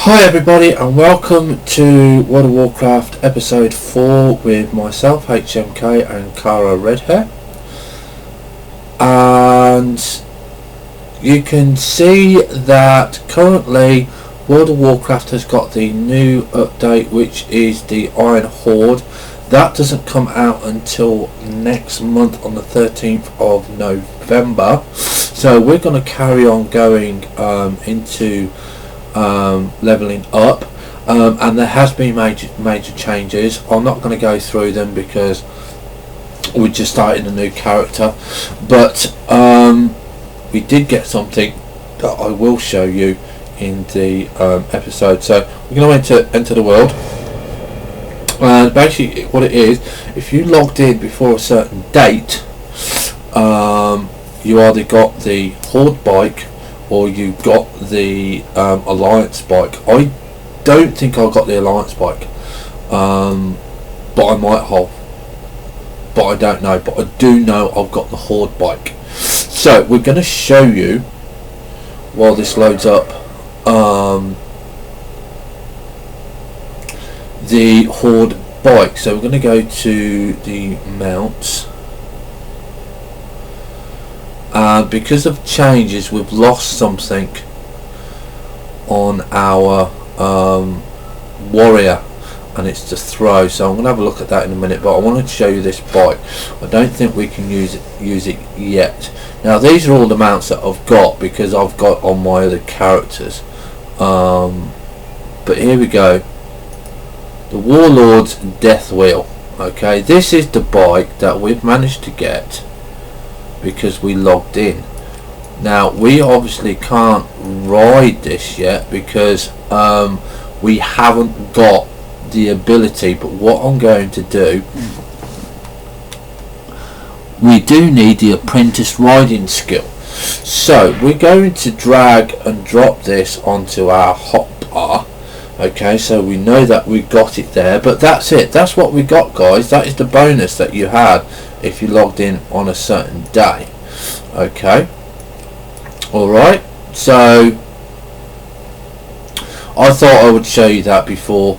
Hi everybody and welcome to World of Warcraft episode 4 with myself HMK and Cara Redhair. And you can see that currently World of Warcraft has got the new update, which is the Iron Horde. That doesn't come out until next month on the 13th of November. So we're going to carry on going into leveling up, and there has been major changes. I'm not going to go through them because we're just starting a new character, but we did get something that I will show you in the episode. So we're going to enter the world, and basically what it is, if you logged in before a certain date, you either got the Horde bike or you got the Alliance bike. I don't think I got the Alliance bike, but I might have, but I don't know. But I do know I've got the Horde bike. So we're going to show you, while this loads up, the Horde bike. So we're going to go to the mounts. Because of changes, we've lost something on our warrior, and it's the throw. So I'm going to have a look at that in a minute, but I wanted to show you this bike. I don't think we can use it yet. Now these are all the mounts that I've got because I've got on my other characters, but here we go. The Warlord's Death Wheel. Okay, this is the bike that we've managed to get because we logged in. Now we obviously can't ride this yet because we haven't got the ability, but what I'm going to do, we do need the apprentice riding skill. So we're going to drag and drop this onto our hotbar. Okay, so we know that we got it there, but that's it. That's what we got, guys. That is the bonus that you had if you logged in on a certain day. Okay, alright, so I thought I would show you that before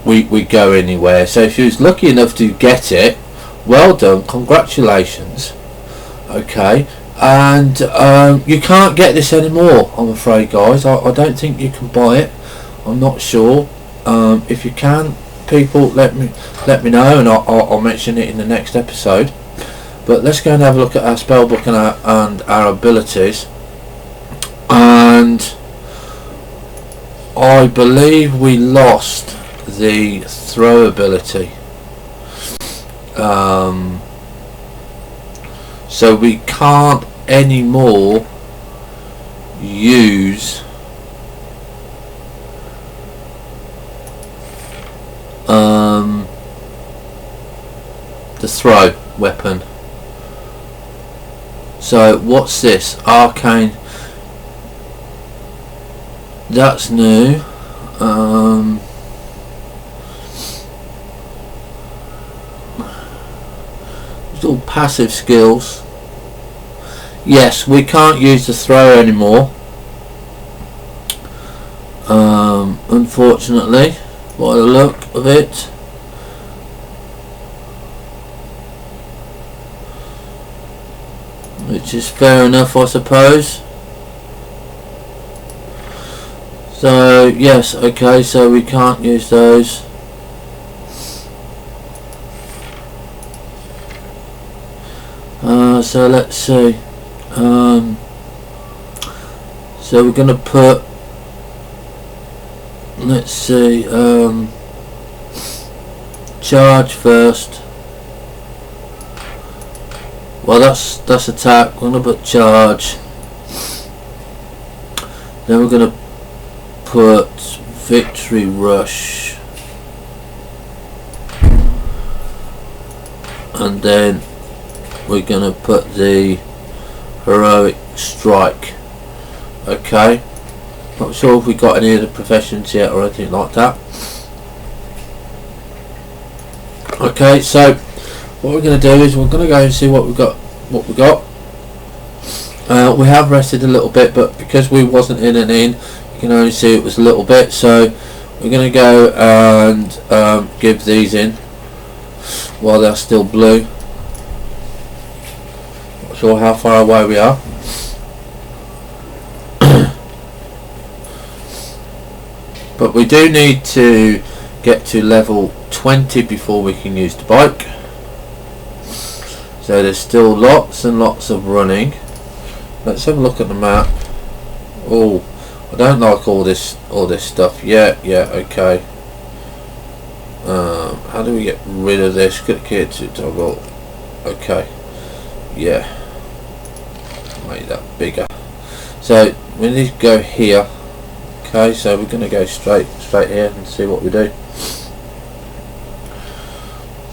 we go anywhere. So if you was lucky enough to get it, well done, congratulations. Okay, and you can't get this anymore, I'm afraid, guys. I don't think you can buy it. I'm not sure. If you can, people, let me know, and I'll mention it in the next episode. But let's go and have a look at our spellbook and our abilities. And I believe we lost the throw ability, so we can't anymore use the throw weapon. So what's this? Arcane. That's new. It's all passive skills. Yes, we can't use the throw anymore. Unfortunately, by the look of it. Which is fair enough, I suppose. So yes, okay, so we can't use those. So let's see. So we're going to put, let's see, charge first. Well, that's attack. We're going to put charge. Then we're going to put victory rush, and then we're going to put the heroic strike. Okay, not sure if we got any of the professions yet or anything like that. Okay, so what we're going to do is we're going to go and see what we got. We have rested a little bit, but because we wasn't in an inn, You can only see it was a little bit, so we're going to go and give these in while they're still blue. Not sure how far away we are. But we do need to get to level 20 before we can use the bike. So there's still lots and lots of running. Let's have a look at the map. Oh, I don't like all this stuff. Yeah, okay. How do we get rid of this? Click here to toggle. Okay. Yeah. Make that bigger. So we need to go here. Okay, so we're going to go straight here and see what we do.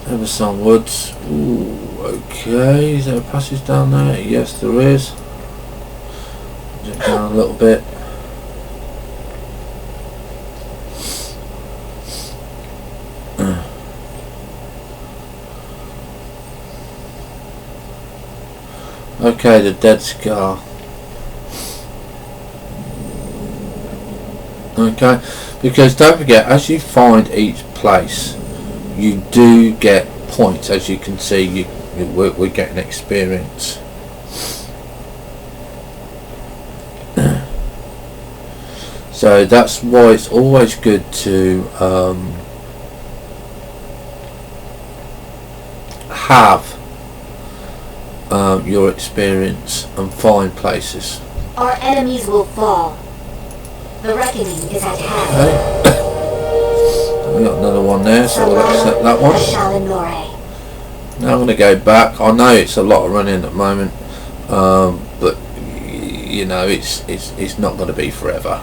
Ever some woods. Ooh, okay. Is there a passage down there? Yes, there is. Jump down a little bit. Okay, the dead scar. Okay, because don't forget, as you find each place, you do get points. As you can see, we're getting experience. So that's why it's always good to have your experience and find places. Our enemies will fall. The reckoning is at hand. Okay. We got another one there, so we'll accept that one. Now I'm going to go back. I know it's a lot of running at the moment, but you know it's not going to be forever.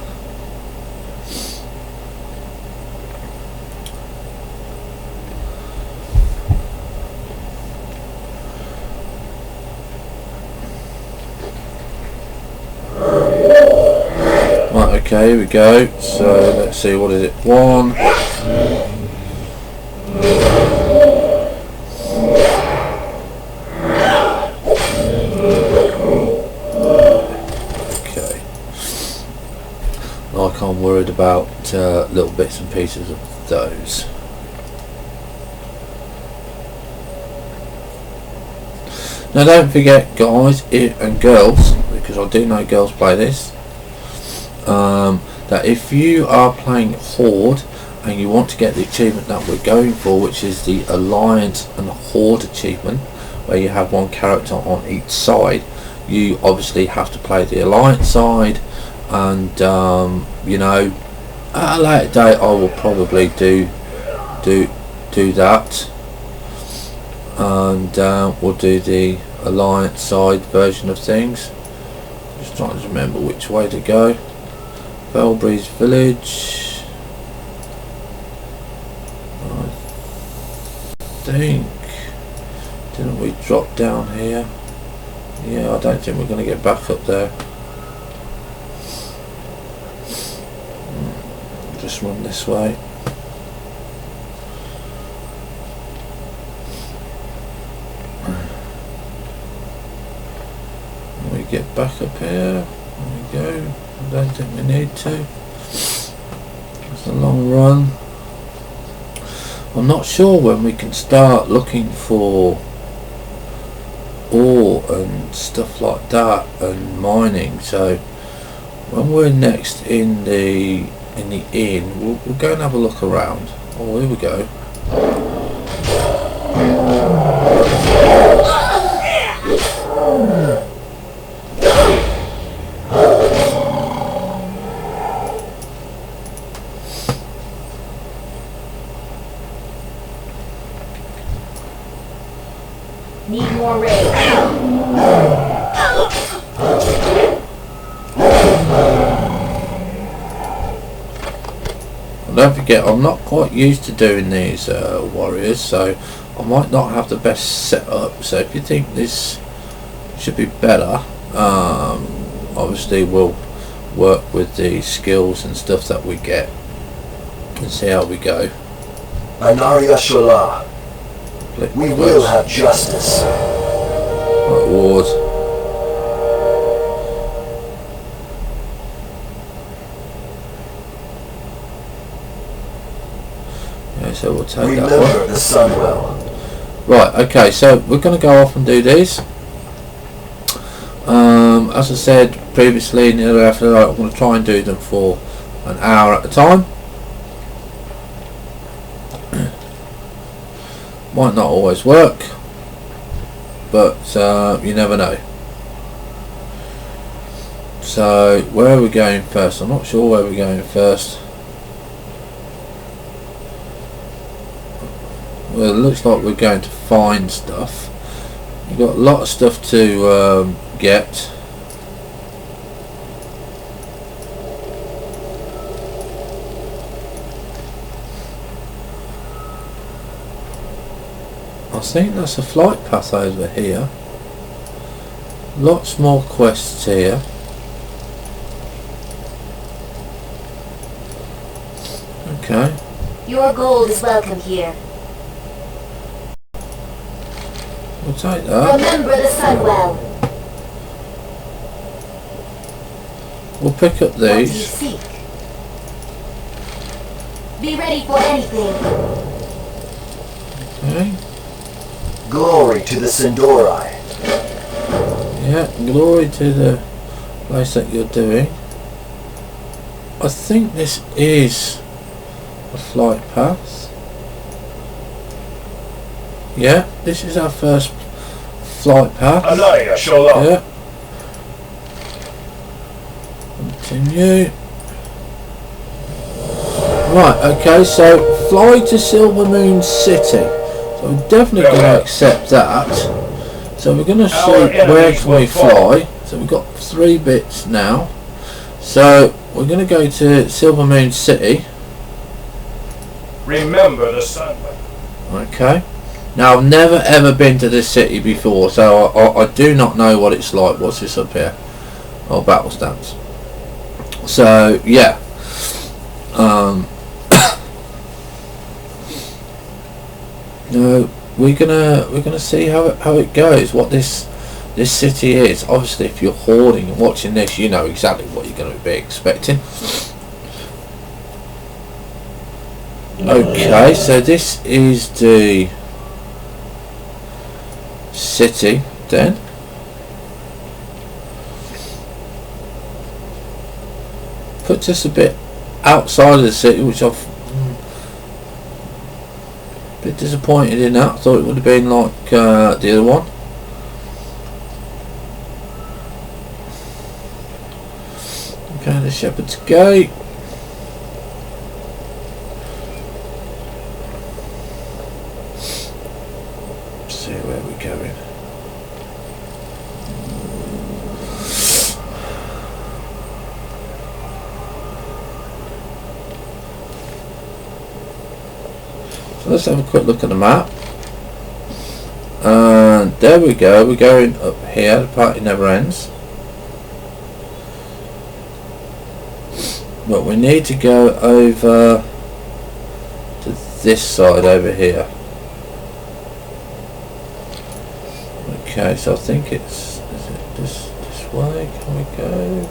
Okay, here we go. So let's see, what is it? 1. Okay. Like I'm worried about little bits and pieces of those. Now don't forget, guys and girls, because I do know girls play this. That if you are playing Horde and you want to get the achievement that we're going for, which is the Alliance and Horde achievement, where you have one character on each side, you obviously have to play the Alliance side, and you know, at a later date I will probably do that, and we'll do the Alliance side version of things. Just trying to remember which way to go. Belbreeze Village. I think, didn't we drop down here? Yeah, I don't think we're going to get back up there. Just run this way. And we get back up here. There we go. I don't think we need to. It's a long run. I'm not sure when we can start looking for ore and stuff like that and mining. So when we're next in the inn, we'll go and have a look around. Oh, here we go. Need more rage. Don't forget, I'm not quite used to doing these warriors, so I might not have the best setup. So if you think this should be better, obviously we'll work with the skills and stuff that we get and see how we go. Anaria Shola. We will have justice. Right, Ward. Okay, so we'll take that Remember one. the Sunwell. Right, okay, so we're going to go off and do these. As I said previously in the other episode, I'm going to try and do them for an hour at a time. Might not always work, but you never know. So where are we going first? I'm not sure where we're going first. Well, it looks like we're going to find stuff. We've got a lot of stuff to get. I think that's a flight path over here. Lots more quests here. Okay. Your gold is welcome here. We'll take that. Remember the Sunwell. We'll pick up What do you these. seek? Be ready for anything. Okay. Glory to the Sindori. Yeah, glory to the place that you're doing. I think this is a flight path. Yeah, this is our first flight path. Anaya Shola. Yeah. Continue. Right, okay, so fly to Silver Moon City. So we're definitely going to accept that. So we're going to see where can we fly. So we've got 3 bits now. So we're going to go to Silver Moon City. Remember the Sunwell. Okay. Now I've never ever been to this city before, so I do not know what it's like. What's this up here? Oh, battle stamps. So yeah. No, we're gonna see how it goes. What this city is. Obviously, if you're hoarding and watching this, you know exactly what you're going to be expecting. Okay, so this is the city then. Puts us a bit outside of the city, which I've a bit disappointed in that. I thought it would have been like the other one. Okay, the Shepherd's Gate. Let's see where we're going. So let's have a quick look at the map. And there we go, we're going up here. The party never ends. But we need to go over to this side over here. Okay, so I think it's, is it this way? Can we go?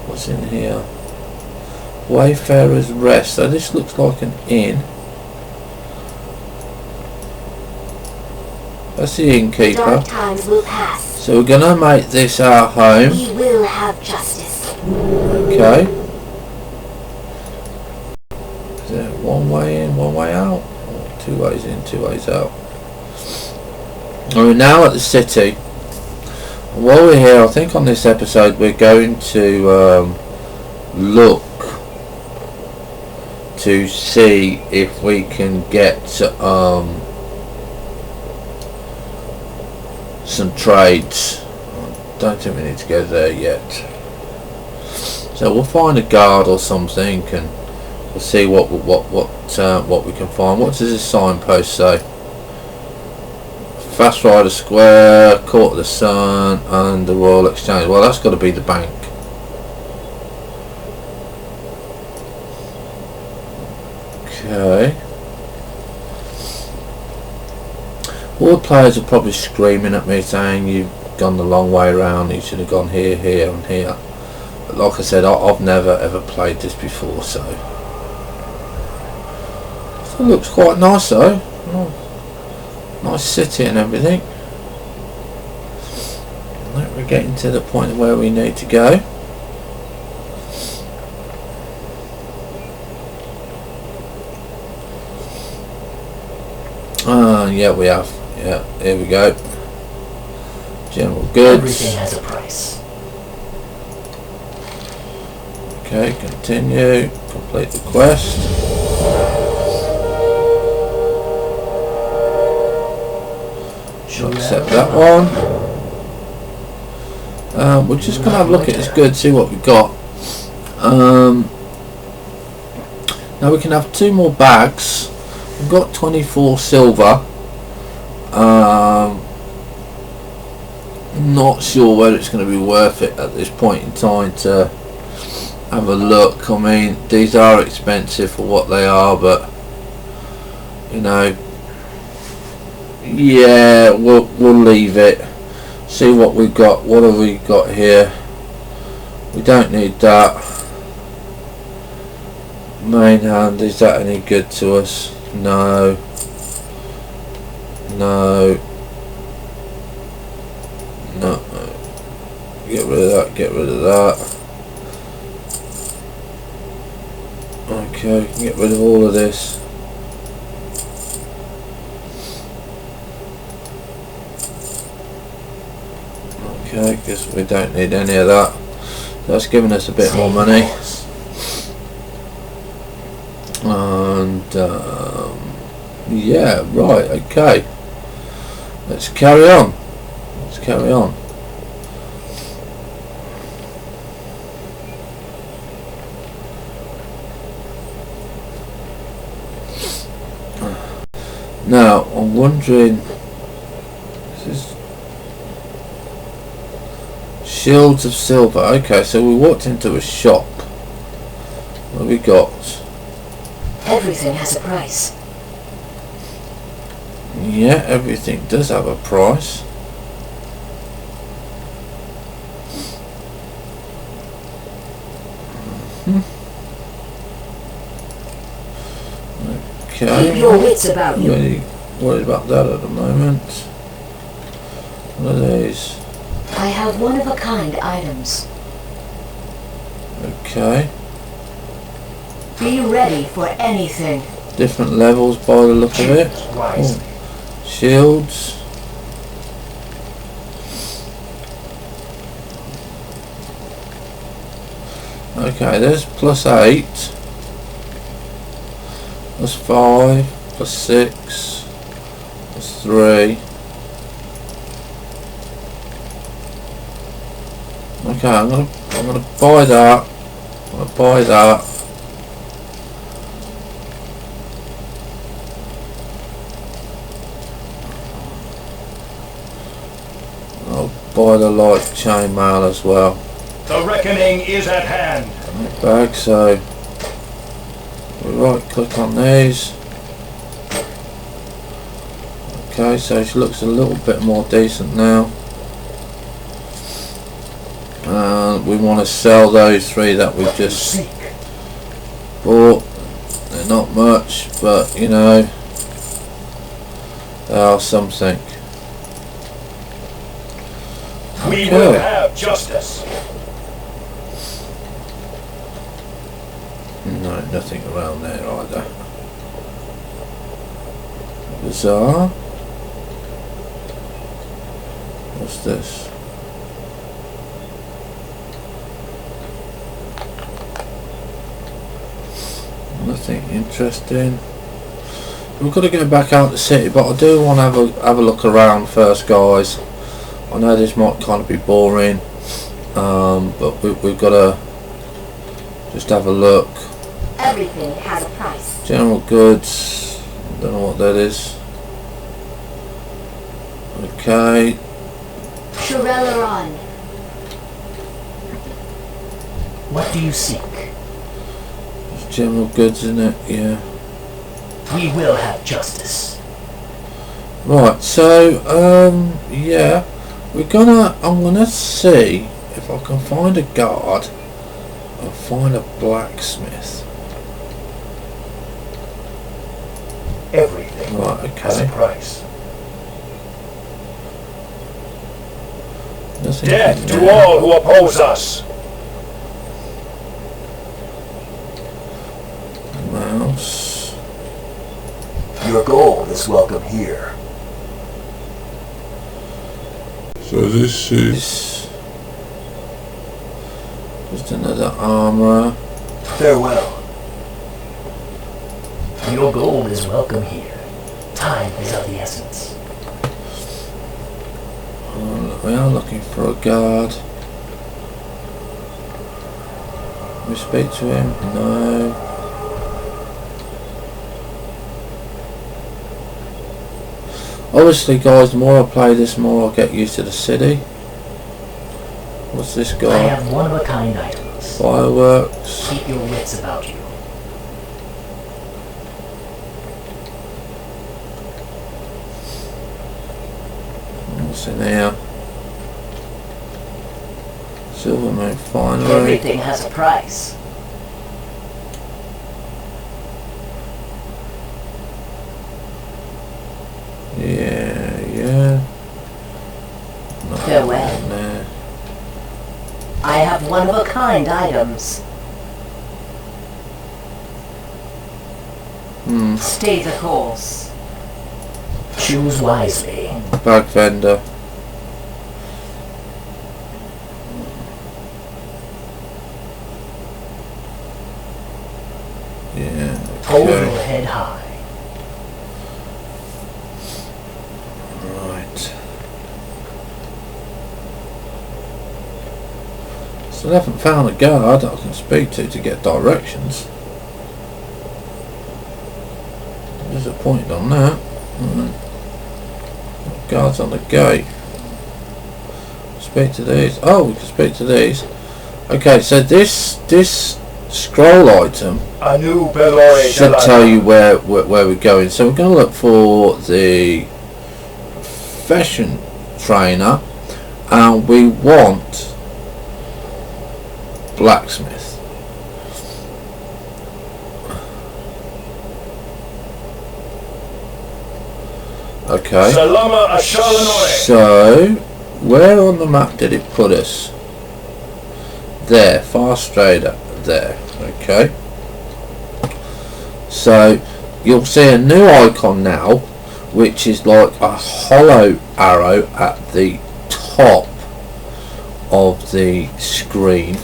What's in here? Wayfarer's Rest. So this looks like an inn. That's the innkeeper. Dark times will pass. So we're gonna make this our home. We will have justice. Okay. Is there one way in, one way out? Or 2 ways in, 2 ways out? We're now at the city. And while we're here, I think on this episode we're going to look to see if we can get some trades. I don't think we need to go there yet. So we'll find a guard or something, and we'll see what we can find. What does this signpost say? Fast Rider Square, Court of the Sun, and the Royal Exchange. Well, that's got to be the bank. Okay. All the players are probably screaming at me saying you've gone the long way around, you should have gone here, here and here. But like I said, I've never ever played this before, so It looks quite nice though. Oh, nice city and everything. Right, we're getting to the point where we need to go. Yeah, we have. Yeah, here we go. General goods. Everything has a price. Okay, continue. Complete the quest. I'll accept that one. We're just going to have a look at this good, see what we've got. Now we can have 2 more bags. We've got 24 silver. Not sure whether it's going to be worth it at this point in time to have a look. I mean, these are expensive for what they are, but you know, yeah, we'll leave it. See what we've got. What have we got here? We don't need that. Main hand, is that any good to us? No. No. No. Get rid of that, get rid of that. Okay, we can get rid of all of this. Okay, guess we don't need any of that. That's giving us a bit more money. And yeah, right, okay. Let's carry on. Let's carry on. Now, I'm wondering, this is shields of silver. Okay, so we walked into a shop. What have we got? Everything has a price. Yeah, everything does have a price. Okay. Keep your wits about you. Really worried about that at the moment. What are these? I have one-of-a-kind items. Okay. Be ready for anything. Different levels by the look of it. Wisely. Shields. Okay, there's +8. +5. +6. +3. Okay, I'm gonna buy that. I'm gonna buy that. I'll buy the light chainmail as well. The reckoning is at hand. Bag, so we right click on these. Okay, so she looks a little bit more decent now. We want to sell those 3 that we've just Seek. bought. They're not much, but you know, they are something. We will have justice. No, nothing around there either. Bizarre. What's this? Nothing interesting. We've got to go back out the city, but I do want to have a look around first, guys. I know this might kind of be boring, but we've got to just have a look. Everything has a price. General goods. Don't know what that is. Okay. Shirelleron. What do you seek? General goods, isn't it? Yeah. We will have justice. Right, so yeah, I'm gonna see if I can find a guard and find a blacksmith. Everything Right, has a okay. price. Nothing Death in to there. all who oppose us. Mouse. Your gold is welcome here. So this is This. Just another armor. Farewell. Your gold is welcome here. Time is of the essence. We are looking for a guard. Can we speak to him? No. Obviously, guys, the more I play this, the more I get used to the city. What's this I guy? have one-of-a-kind items. Fireworks. Keep your wits about you. What's in here? Silver Moon Finery. Everything has a price. Yeah. Nothing Farewell. in there. I have one-of-a-kind items. Stay the course. Choose wisely. Bag vendor. Yeah. Hold your Okay. head high. Right. Still haven't found a guard that I can speak to get directions. Disappointed on that. Guards on the gate. Speak to these. Oh, we can speak to these. Okay, so this scroll item A new Belore should tell you where we're going. So we're going to look for the fashion trainer, and we want blacksmith. Okay. Salama Ashalanore. So, where on the map did it put us? There, far straighter. There. Okay. So, you'll see a new icon now, which is like a hollow arrow at the top of the screen,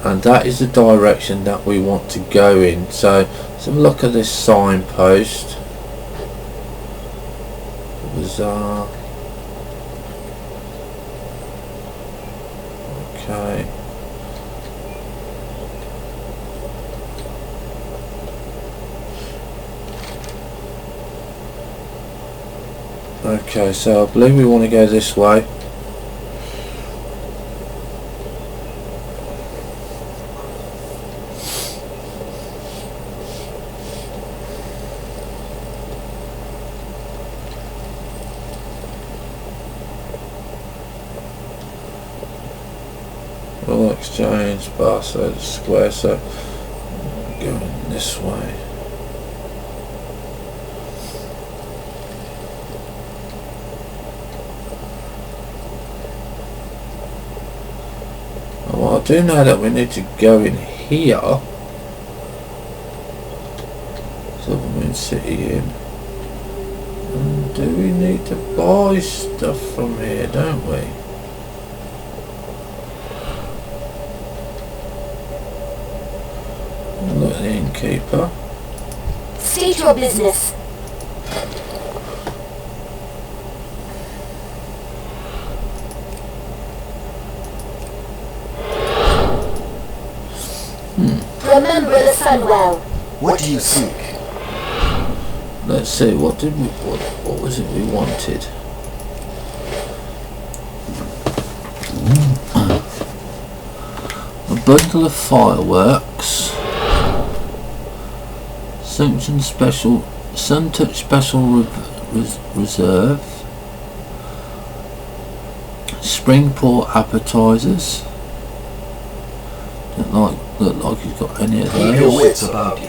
and that is the direction that we want to go in. So, let's have a look at this signpost. Bizarre. Okay. Okay, so I believe we want to go this way. All exchange bar, so the square, so going this way. Well, I do know that we need to go in here. Silvermoon City Inn. And do we need to buy stuff from here, don't we? Look at the innkeeper. State your business. Remember the sun well. What do you seek? Let's see, what was it we wanted? A bundle of fireworks. Suntouch Special Reserve. Springport appetizers. Don't look like he's got any of Keep your those. wits about you.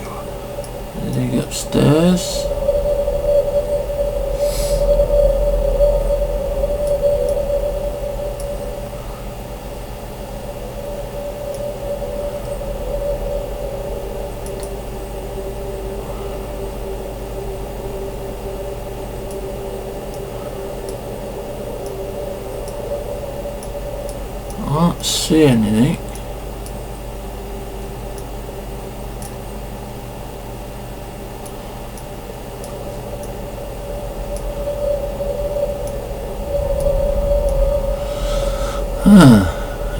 Anything upstairs? can't see anything.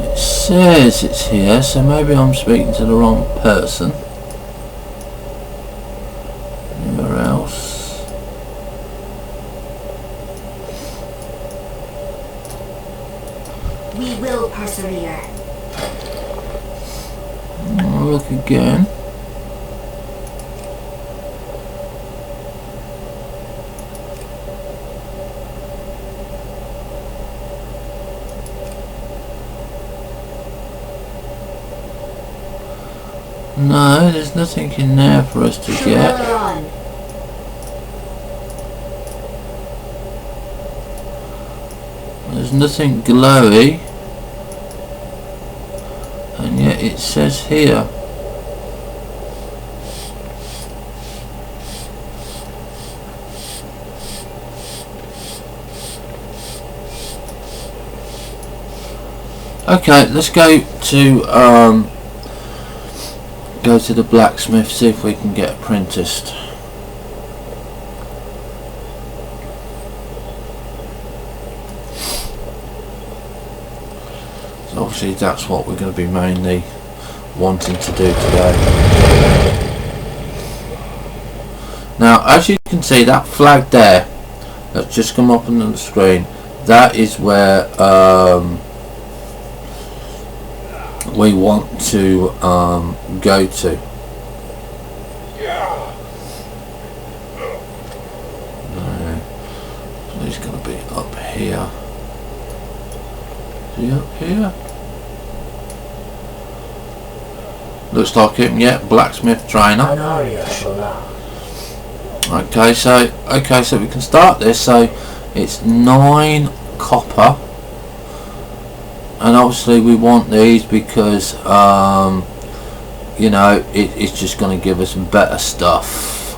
It says it's here, so maybe I'm speaking to the wrong person. Anywhere else? We will persevere. I'll look again. No, there's nothing in there for us to get. On. There's nothing glowy. And yet it says here. Okay, let's go to the blacksmith, see if we can get apprenticed. So obviously that's what we're going to be mainly wanting to do today. Now, as you can see, that flag there that's just come up on the screen, that is where we want to go to. No, so he's going to be up here. Is he up here? Looks like him. Yeah, blacksmith trainer. Okay, so we can start this. So it's 9 copper. And obviously we want these because you know, it's just going to give us some better stuff.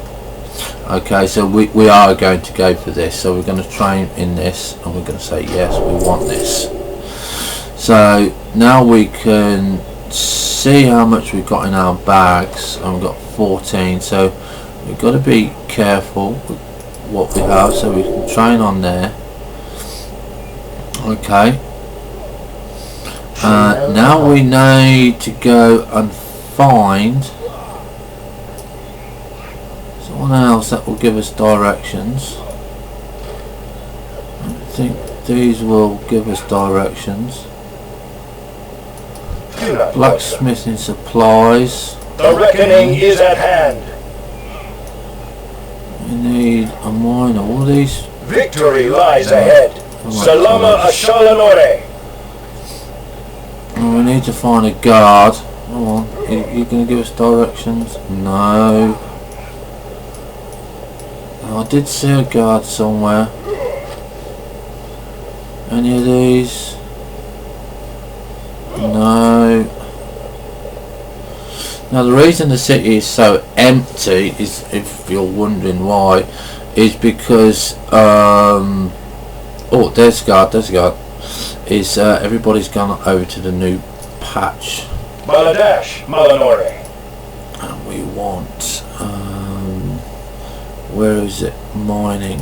Okay, so we are going to go for this. So we're going to train in this, and we're going to say yes, we want this. So now we can see how much we've got in our bags, and we've got 14. So we've got to be careful with what we have, so we can train on there. Okay. Now we need to go and find someone else that will give us directions. I think these will give us directions. Blacksmithing supplies. The reckoning is at hand. We need a miner. All these. Victory lies ahead. Salama Ashalanore. We need to find a guard. Come on, you're going to give us directions? No. Oh, I did see a guard somewhere. Any of these? No. Now the reason the city is so empty is, if you're wondering why, is because oh, there's a guard, is everybody's gone over to the new patch. Baladash, Malanore. And we want where is it? Mining.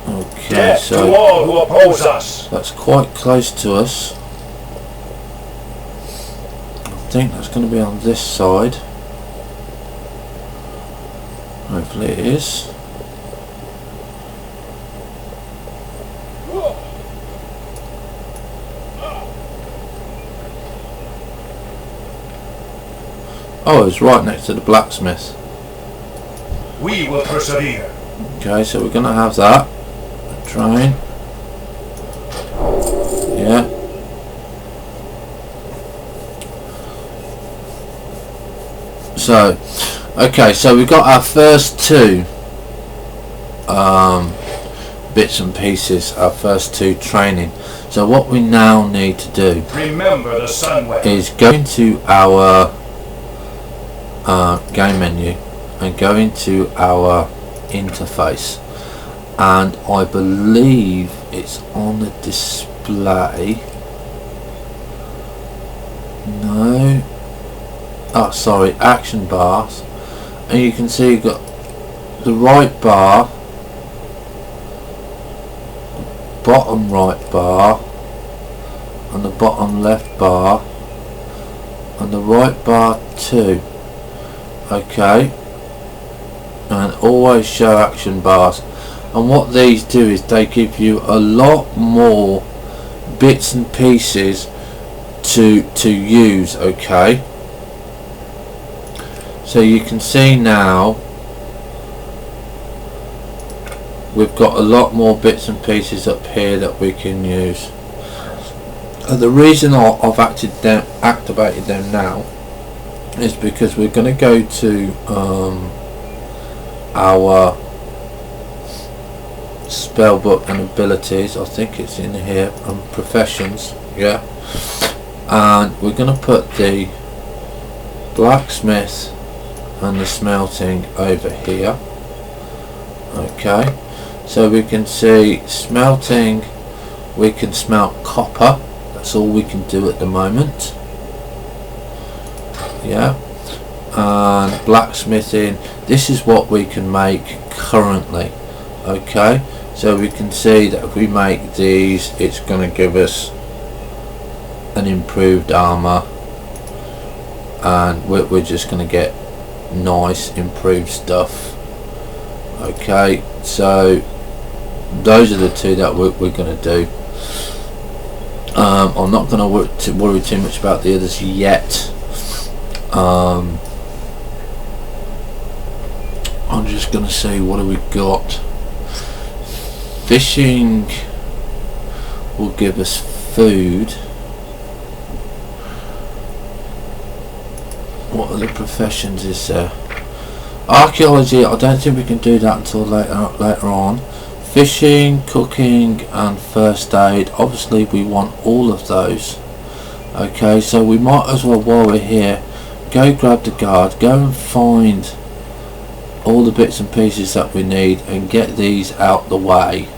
Okay, Death so to all who oppose us. that's quite close to us. I think that's going to be on this side. Hopefully it is. Oh, it's right next to the blacksmith. We will persevere. Okay, so we're going to have that. Train. Yeah. So, okay, so we've got our first 2 bits and pieces, our first 2 training. So what we now need to do, remember the sunway, is go into our game menu and go into our interface, and I believe it's on the display. display. No. Oh, sorry, action bars. And you can see you've got the right bar, bottom right bar, and the bottom left bar, and the right bar too. Okay. And always show action bars. And what these do is they give you a lot more bits and pieces to use. Okay, so you can see now we've got a lot more bits and pieces up here that we can use. And the reason I've activated them now is because we're going to go to our spellbook and abilities. I think it's in here, and professions, yeah, and we're going to put the blacksmith and the smelting over here. Okay, so we can see smelting, we can smelt copper, that's all we can do at the moment, yeah, and blacksmithing, this is what we can make currently. Okay, so we can see that if we make these, it's going to give us an improved armor, and we're just going to get nice improved stuff. Okay, so those are the two that we're going to do. I'm not going to worry too much about the others yet. I'm just going to see what have we got. Fishing will give us food. What other professions is there? Archaeology, I don't think we can do that until later on. Fishing, cooking and first aid, obviously we want all of those. Okay, so we might as well, while we're here, go grab the guard, go and find all the bits and pieces that we need and get these out the way.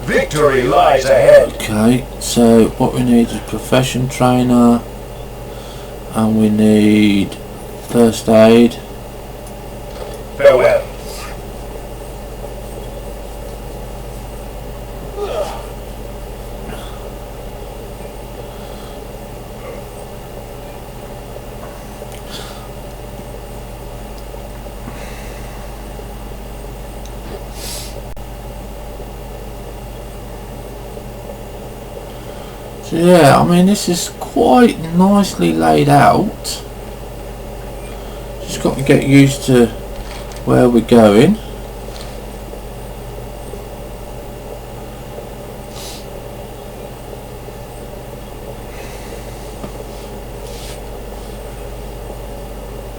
Victory lies ahead. Okay, so what we need is profession trainer, and we need first aid. Farewell. So yeah, I mean this is quite nicely laid out. Just got to get used to where we're going.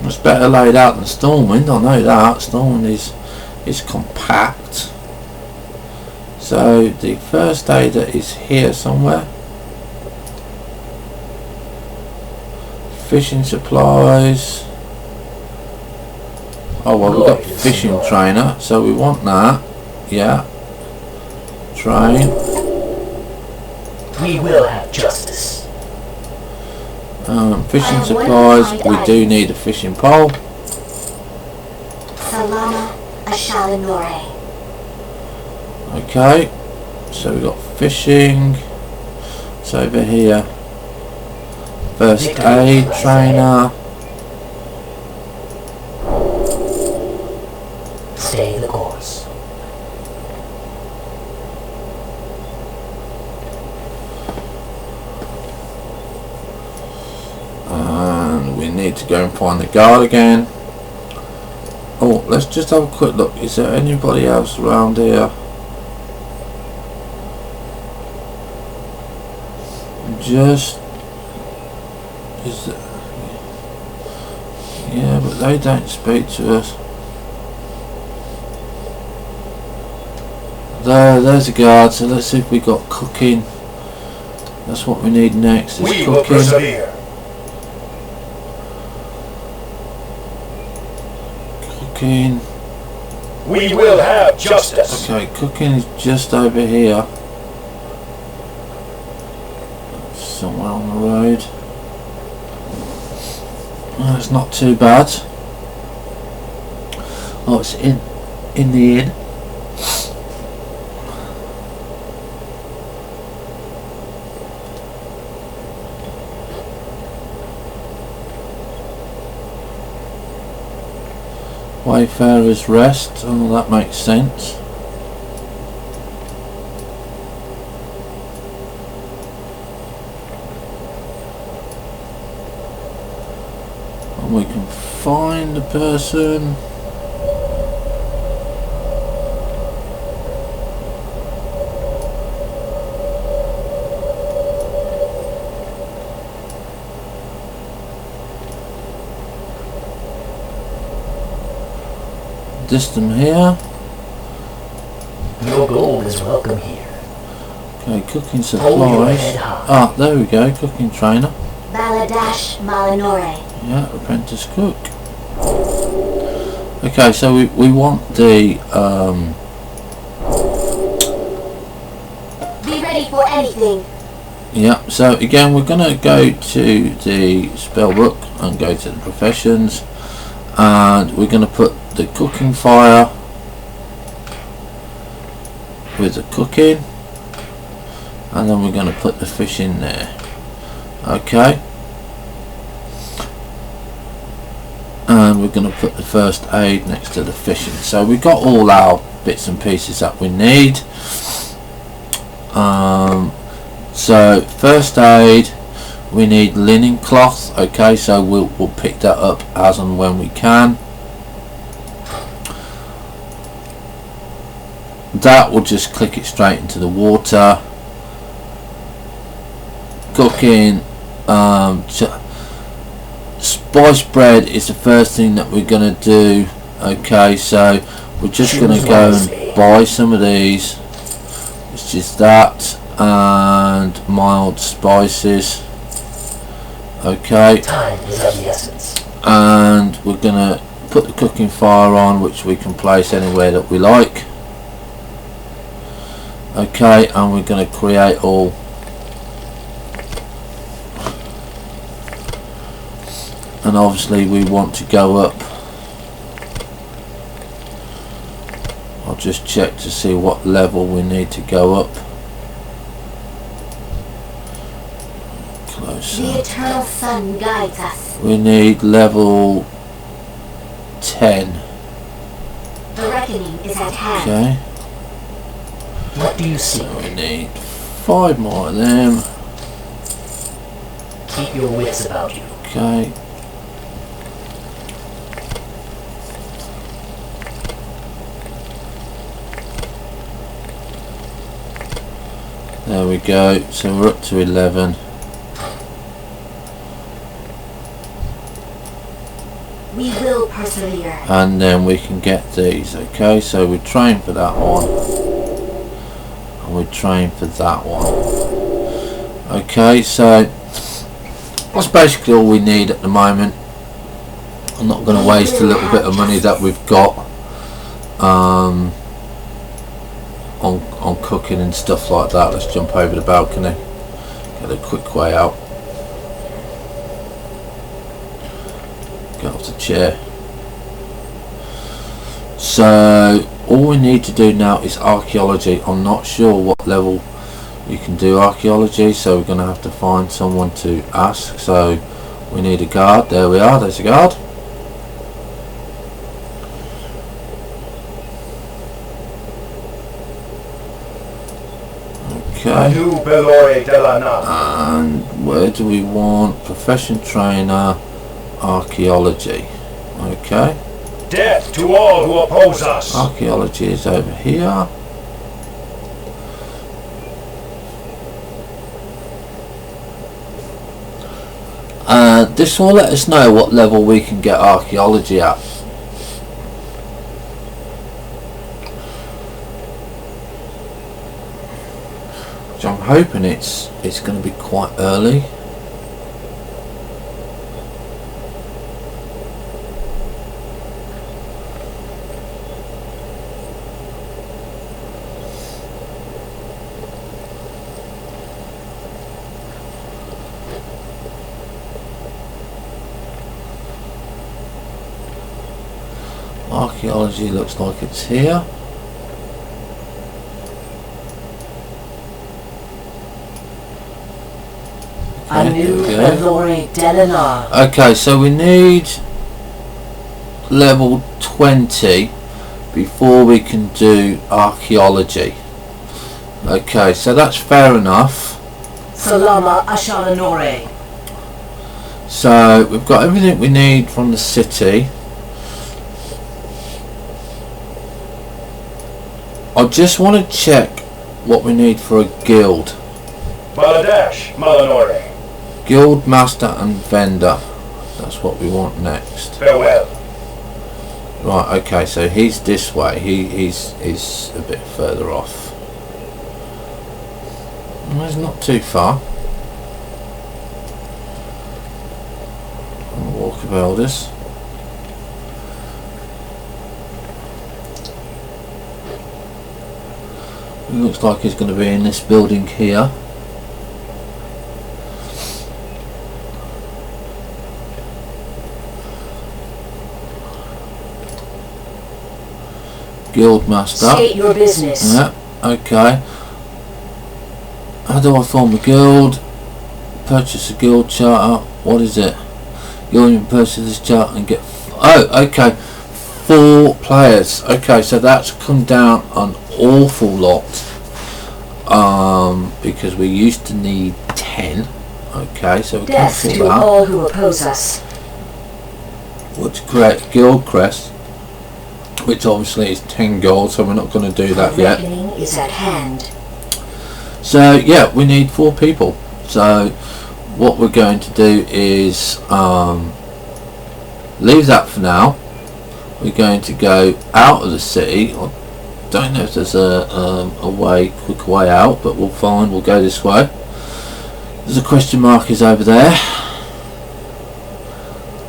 It's better laid out than Stormwind, I know that. Stormwind is compact. So the first aider is here somewhere. Fishing supplies. Oh well, we've got fishing trainer, so we want that. Yeah. Train. We will have justice. Fishing supplies. We do need a fishing pole. Salama Ashalinore. Okay. So we've got fishing. It's over here. First aid trainer. Stay the course. And we need to go and find the guard again. Oh, let's just have a quick look. Is there anybody else around here? Just is there, yeah, but they don't speak to us. There's a guard, so let's see if we got cooking. That's what we need next, is We will cooking. persevere. Cooking. We will have justice. Okay, cooking is just over here. Somewhere on the road. Oh, it's not too bad. Oh, it's in the inn. Wayfarer's Rest. Oh, that makes sense. And we can find the person. System here. Your gold is welcome here. Okay, cooking Hold your supplies. head high. Ah, there we go, cooking trainer. Baladash Malinore. Yeah, apprentice cook. Okay, so we want the Be ready for anything. yeah, so again we're gonna go to the spell book and go to the professions, and we're gonna put the cooking fire with the cooking, and then we're going to put the fish in there. Okay, and we're going to put the first aid next to the fishing. So we've got all our bits and pieces that we need. So first aid, we need linen cloth. Okay, so we'll pick that up as and when we can. That will just click it straight into the water. Cooking, spice bread is the first thing that we're going to do. Okay, so we're just going to go and buy some of these, which is that, and mild spices. Okay, Time is of the essence. and we're going to put the cooking fire on, which we can place anywhere that we like. Okay, and we're going to create all and obviously we want to go up. I'll just check to see what level we need to go up. Closer. The eternal sun guides us. We need level 10. The reckoning is at hand. Okay, What do you see? so we need 5 more of them. Keep your wits about you. Okay. There we go, so we're up to 11. We will persevere. And then we can get these. Okay, so we train for that one. And we train for that one. Okay, so that's basically all we need at the moment. I'm not going to waste a little bit of money that we've got on cooking and stuff like that. Let's jump over the balcony, get a quick way out, get off the chair. So all we need to do now is archaeology. I'm not sure what level you can do archaeology, so we're going to have to find someone to ask. So we need a guard. There we are, there's a guard. Okay, Adu Belore de la Nam. and where do we want profession trainer archaeology? Okay, Death to all who oppose us. archaeology is over here. This will let us know what level we can get archaeology at. Which I'm hoping it's going to be quite early. Archaeology looks like it's here. Anu Okay, Elore Delanar. okay, so we need level 20 before we can do archaeology. Okay, so that's fair enough. Salama Ashalanore. So we've got everything we need from the city. I just want to check what we need for a guild. Baladash, Malanore. Guild master and vendor. That's what we want next. Farewell. Right, okay, so he's this way. He's a bit further off. Well, he's not too far. Walk of Elders. It looks like he's going to be in this building here. Guildmaster. State your business. Yeah, okay. How do I form a guild? Purchase a guild charter. What is it? You can purchase this charter and get... Oh, okay. 4 players. Okay, so that's come down an awful lot. Because we used to need 10. Okay, so we can Death cancel to that. all who oppose us. Let's create guild crest, which obviously is 10 gold, so we're not going to do that The yet. reckoning is at hand. So yeah, we need 4 people. So what we're going to do is leave that for now. We're going to go out of the city. I don't know if there's a quick way out, but we'll find. We'll go this way. There's a question mark is over there.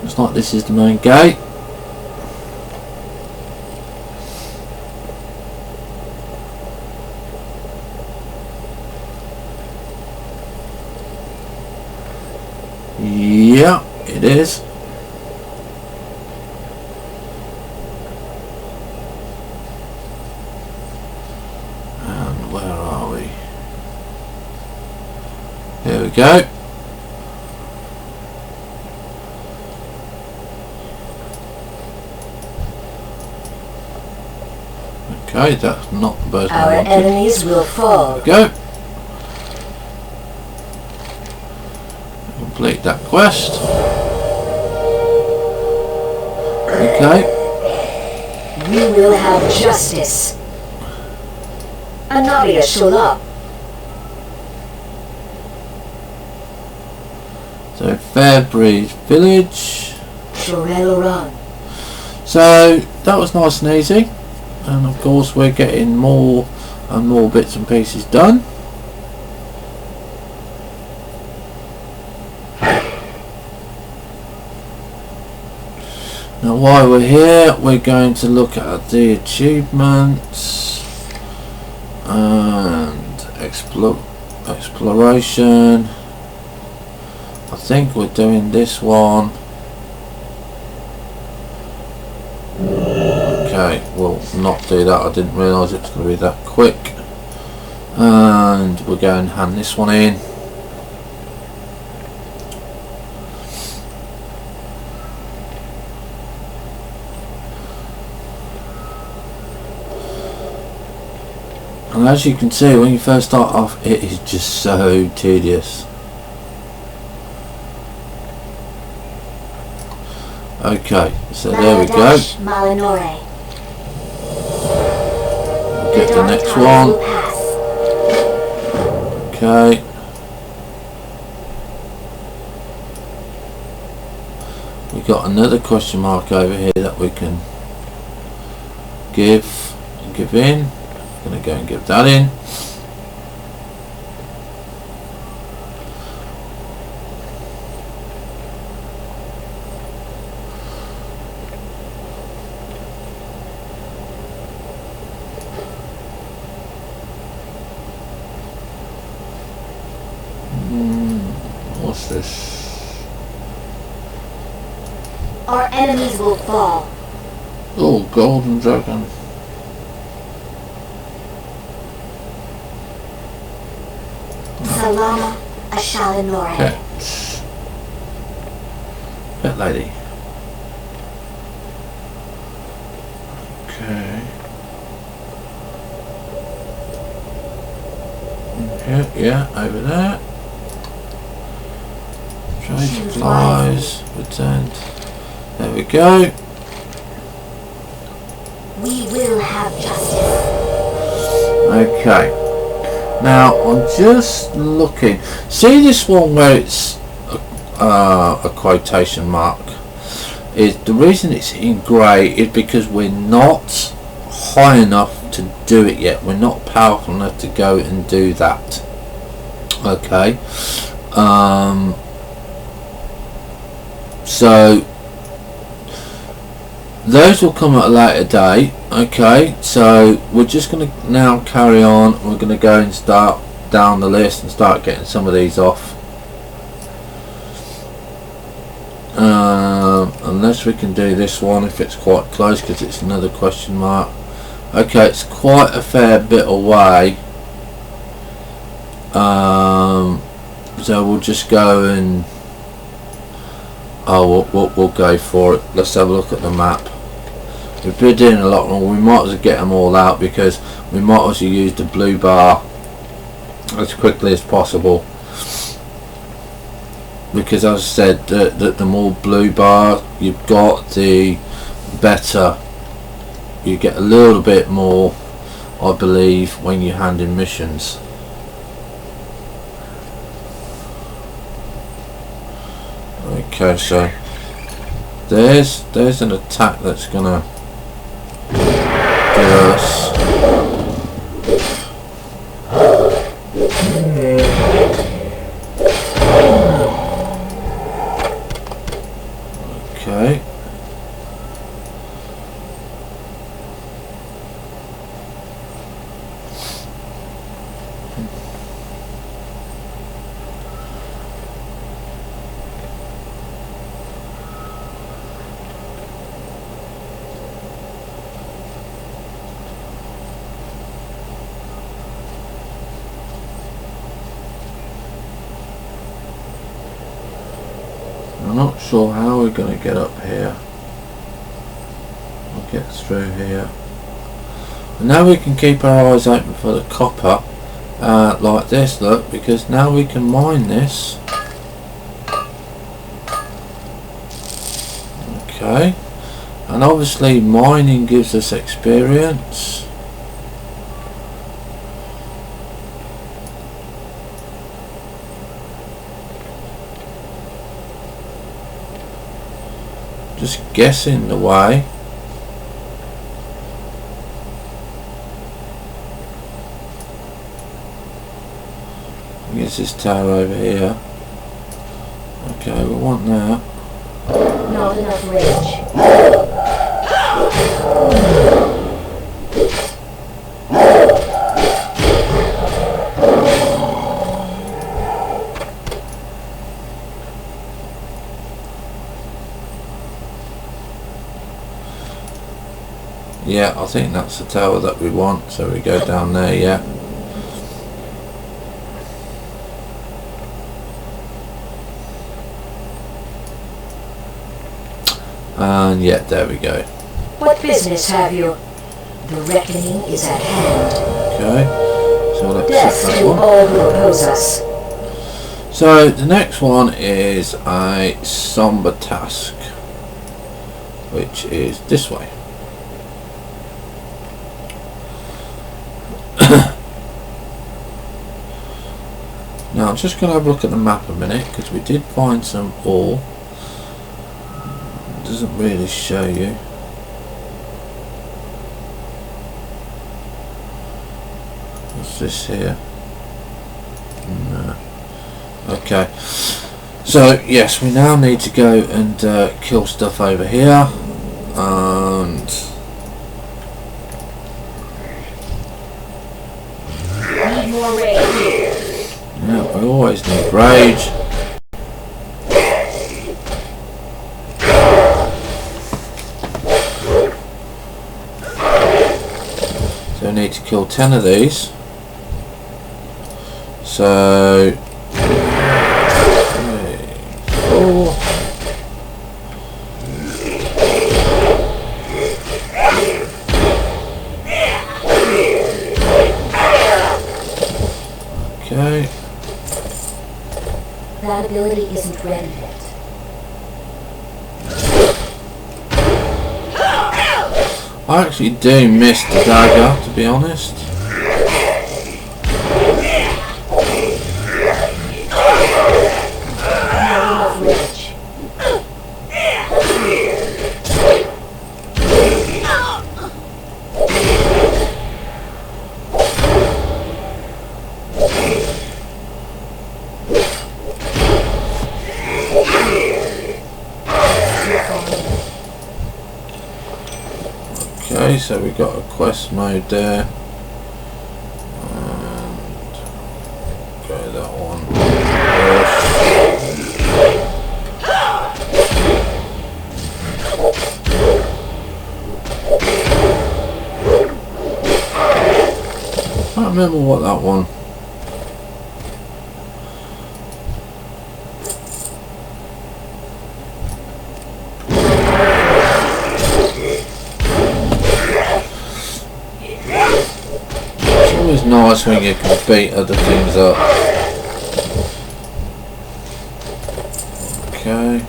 Looks like this is the main gate. Yeah, it is. And where are we? Here we go. Okay, that's not the person I Our wanted. enemies will fall. Go. Complete that quest. Okay. We will have justice. Anavia Shula. So Fairbreeze Village. Shorel Run. So that was nice and easy. And of course we're getting more and more bits and pieces done. Now while we're here, we're going to look at the achievements and exploration. I think we're doing this one. Okay, we'll not do that. I didn't realise it was going to be that quick. And we're going to hand this one in. And as you can see, when you first start off, it is just so tedious. Okay, so there we go. Baladash, Malanore. We'll get the dark next times one. will pass. Okay. We got another question mark over here that we can give in. I'm gonna go and give that in. What's this? Our enemies will fall. Oh, golden dragon. Salama Ashalinore. Pet. Pet lady. Okay. Yeah, over there. Trade supplies. Returned. There we go. We will have justice. Okay. Now I'm just looking. See this one where it's a quotation mark. Is the reason it's in grey is because we're not high enough to do it yet. We're not powerful enough to go and do that. Okay. So those will come at a later date. Okay, so we're just going to now carry on. We're going to go and start down the list and start getting some of these off. Unless we can do this one if it's quite close, because it's another question mark. Okay, it's quite a fair bit away. So we'll just go and we'll go for it. Let's have a look at the map. We've been doing a lot more. We might as well get them all out because we might as well use the blue bar as quickly as possible. Because as I said, the more blue bar you've got, the better. You get a little bit more, I believe, when you hand in missions. Okay, so there's an attack that's gonna do us. Okay. I'm not sure how we're going to get up here. We'll get through here. And now we can keep our eyes open for the copper like this, look, because now we can mine this. Okay. And obviously mining gives us experience. Just guessing the way. Here's this tower over here. Okay, we want that. Not enough range. Yeah, I think that's the tower that we want, so we go down there, yeah. And yeah, there we go. What business have you? The reckoning is at hand. Okay, so let's Death set that to one. all who oppose us. So the next one is a somber task, which is this way. Now I'm just going to have a look at the map a minute, because we did find some ore. It doesn't really show you. What's this here? No. Okay. So yes, we now need to go and kill stuff over here. And Need more rage. yeah, we always need rage. kill 10 of these. So 3, 4. Okay. That ability isn't ready yet. I actually do miss the dagger, to be honest. Not enough rage. Okay, so we got a quest mode there. And go that one first. I can't remember what that one. It's nice when you can beat other things up. Okay.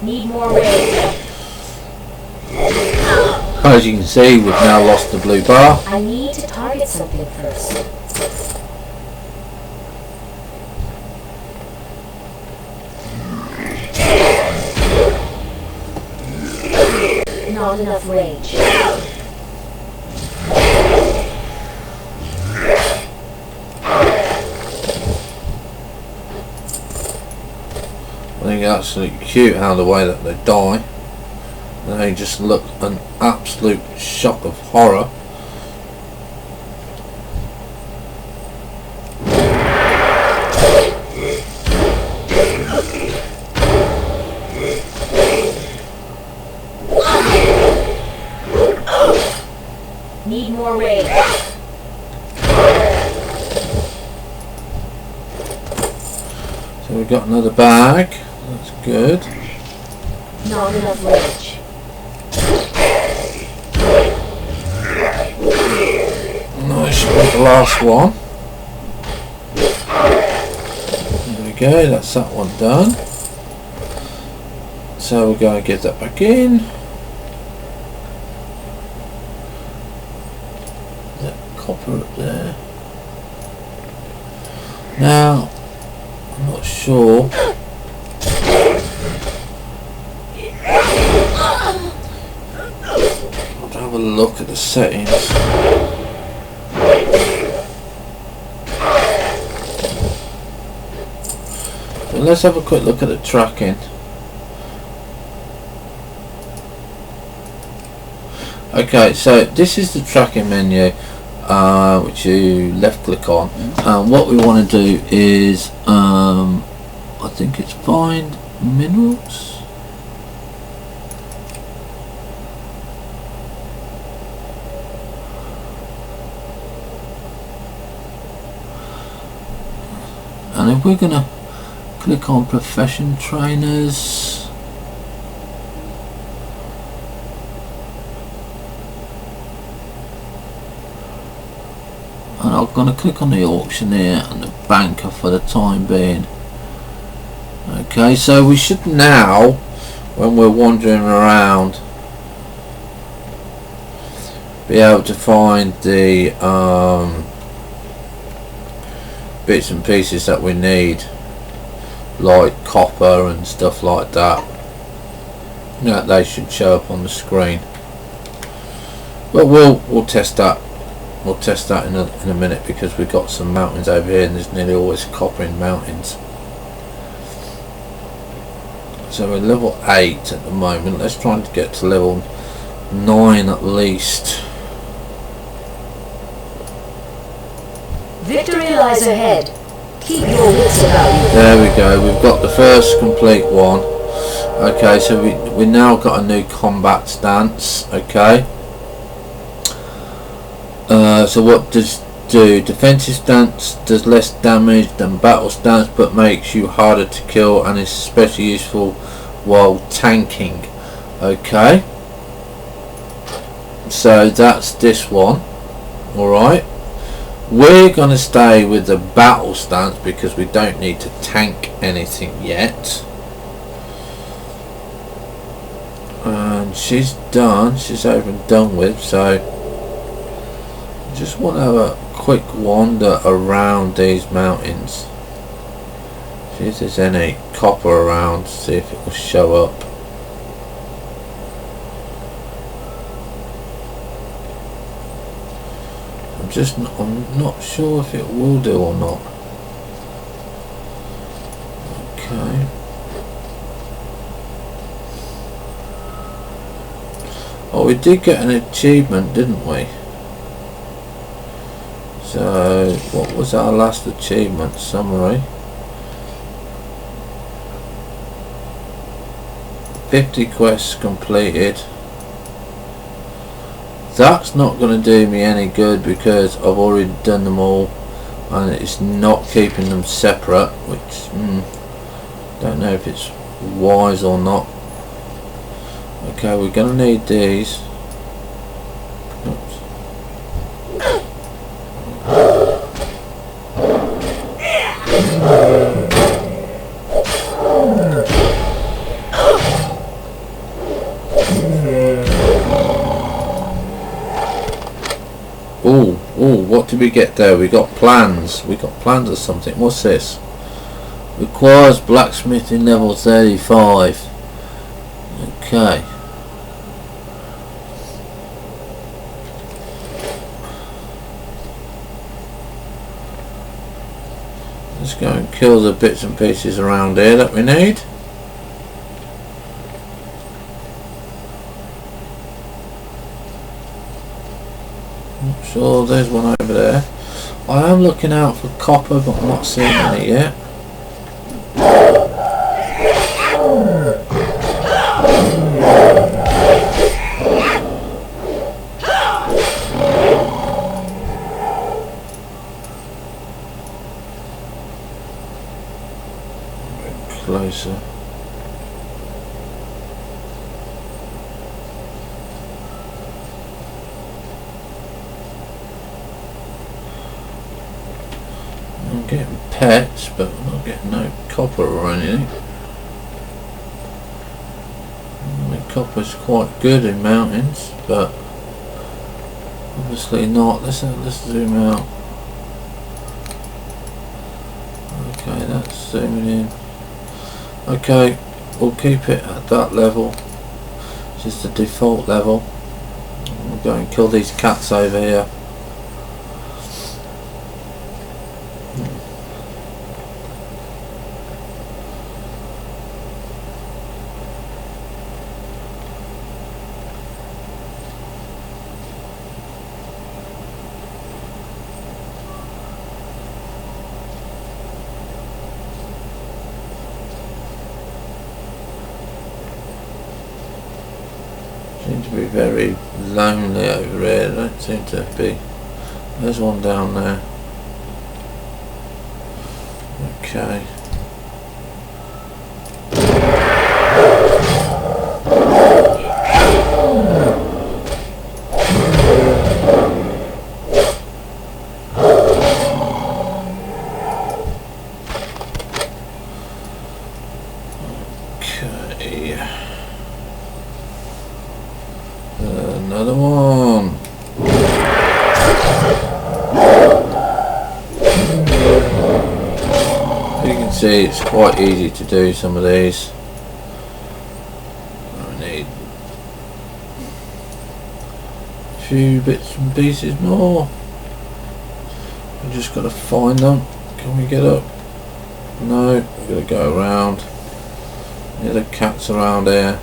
Need more rage. As you can see, we've now lost the blue bar. I need to target something first. Not enough rage. I think it's absolutely cute how the way that they die. They just look an absolute shock of horror. Need more rage. So we've got another bag. That's good. Not enough rage. Nice with the last one. There we go, that's that one done. So we're going to get that back in. That copper up there. Now, I'm not sure. I'll have a look at the settings. So let's have a quick look at the tracking. Okay, so this is the tracking menu, which you left click on. What we want to do is, I think it's find minerals. And if we're gonna click on profession trainers, and I'm gonna click on the auctioneer and the banker for the time being. Okay, so we should now, when we're wandering around, be able to find the bits and pieces that we need, like copper and stuff like that. They should show up on the screen, but we'll test that we'll test that in a minute, because we've got some mountains over here and there's nearly always copper in mountains. So we're level 8 at the moment. Let's try to get to level 9 at least. Victory lies ahead. Keep your wits about you. There we go, we've got the first complete one. Okay, so we now got a new combat stance. Okay, so what does do? Defensive stance does less damage than battle stance, but makes you harder to kill and is especially useful while tanking. Okay, so that's this one. Alright, we're going to stay with the battle stance because we don't need to tank anything yet. And she's done, she's over and done with, so just want to have a quick wander around these mountains, see if there's any copper around, see if it will show up. I'm not sure if it will do or not. Okay. Oh, we did get an achievement, didn't we? So, what was our last achievement? Summary. 50 quests completed. That's not going to do me any good because I've already done them all and it's not keeping them separate, which don't know if it's wise or not. Okay, we're going to need these. Oops. Oh, what did we get there? We got plans. We got plans or something. What's this? Requires blacksmithing level 35. Okay. Let's go and kill the bits and pieces around here that we need. Sure, there's one over there. I am looking out for copper, but I'm not seeing any yet. Closer. I'm getting pets, but I'm not getting no copper or anything. I mean, copper's quite good in mountains, but obviously not. Let's zoom out. Okay, that's zooming in. Okay, we'll keep it at that level, which is the default level. We'll go and kill these cats over here. Seem to be very lonely over here. They don't seem to be. There's one down there. Okay. Another one. You can see it's quite easy to do some of these. I need a few bits and pieces more. We just got to find them. Can we get up? No, we've got to go around. Yeah, the cat's around here.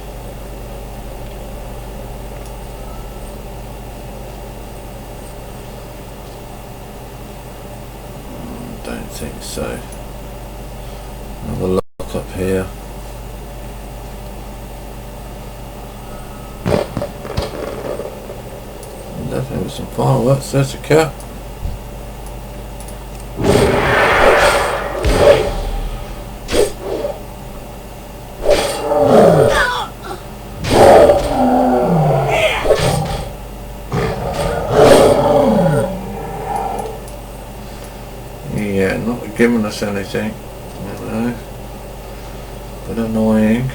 Don't think so. Have a look up here. Definitely with some fireworks. There's a cat. Yeah, not giving us anything. No. But annoying.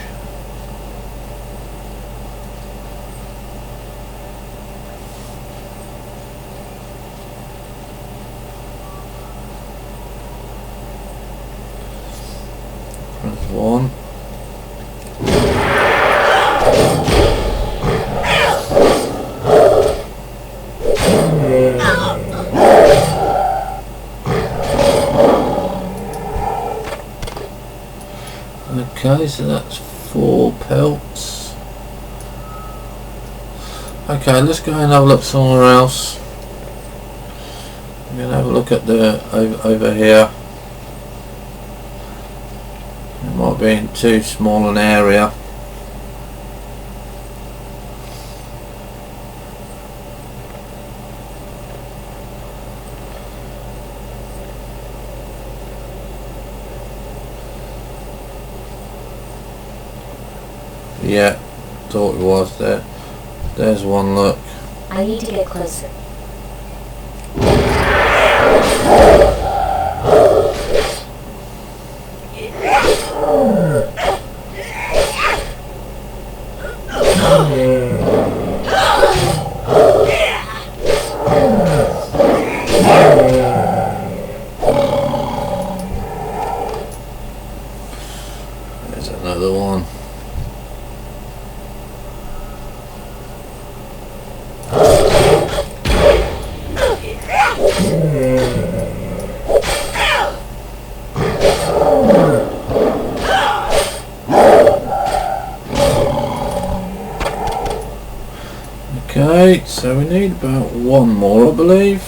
There's one. Okay, so that's 4 pelts. Okay, let's go and have a look somewhere else. I'm going to have a look at the over here. It might be in too small an area. Yeah, thought it was there. There's one, look. I need to get closer. There's another one. Okay, so we need about one more, I believe.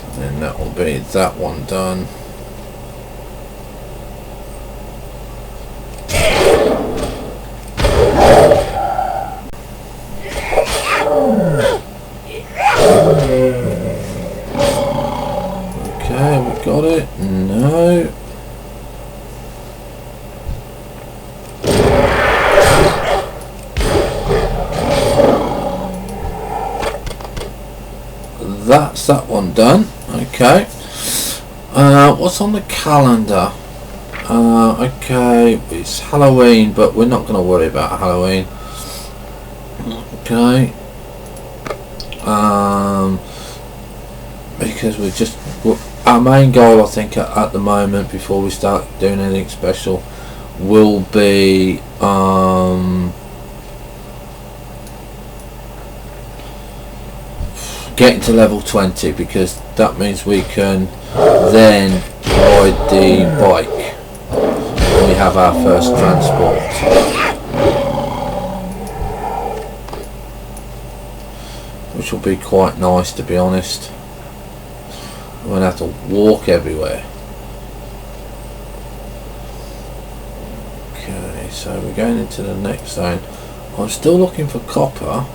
And then that will be that one done. Okay, we got it. No. That's that one done. Okay. What's on the calendar? Okay, it's Halloween, but we're not going to worry about Halloween. Okay. Because our main goal, I think, at the moment, before we start doing anything special, will be getting to level 20, because that means we can then ride the bike when we have our first transport, which will be quite nice, to be honest. We won't have to walk everywhere. Okay, so we're going into the next zone. I'm still looking for copper.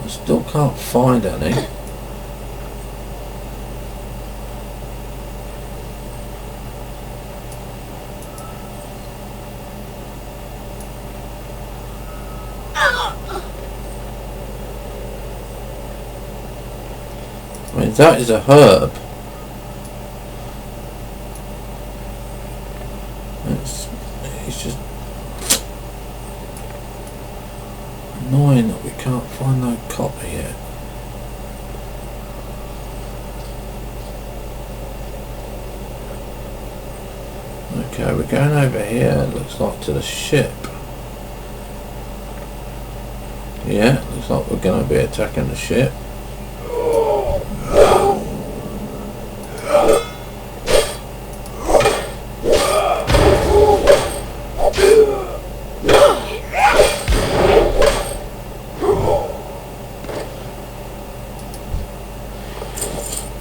I still can't find any. I mean, that is a herb. It's just annoying that we can't find no copper yet. Okay, we're going over here, it looks like, to the ship. Yeah, looks like we're going to be attacking the ship.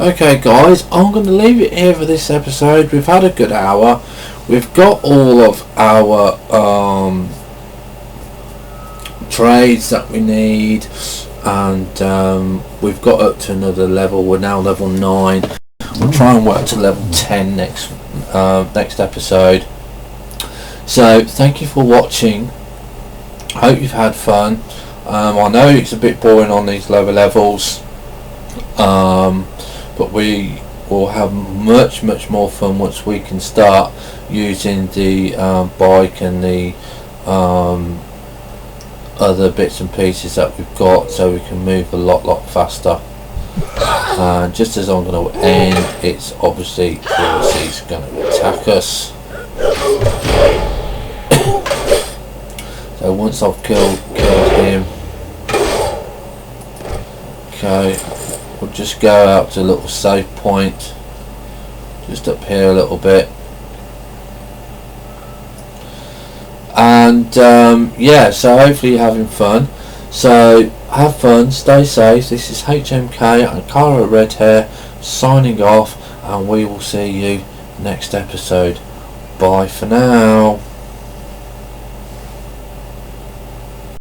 Okay guys, I'm going to leave it here for this episode. We've had a good hour. We've got all of our trades that we need, and we've got up to another level. We're now level 9. We'll try and work to level 10 next episode. So thank you for watching. Hope you've had fun. I know it's a bit boring on these lower levels, but we will have much more fun once we can start using the bike and the other bits and pieces that we've got, so we can move a lot faster. And just as I'm going to end, it's obviously he's going to attack us. So once I've killed him, okay, we'll just go out to a little safe point, just up here a little bit, and yeah, so hopefully you're having fun. So have fun, stay safe. This is HMK and Cara Redhair signing off, and we will see you next episode. Bye for now.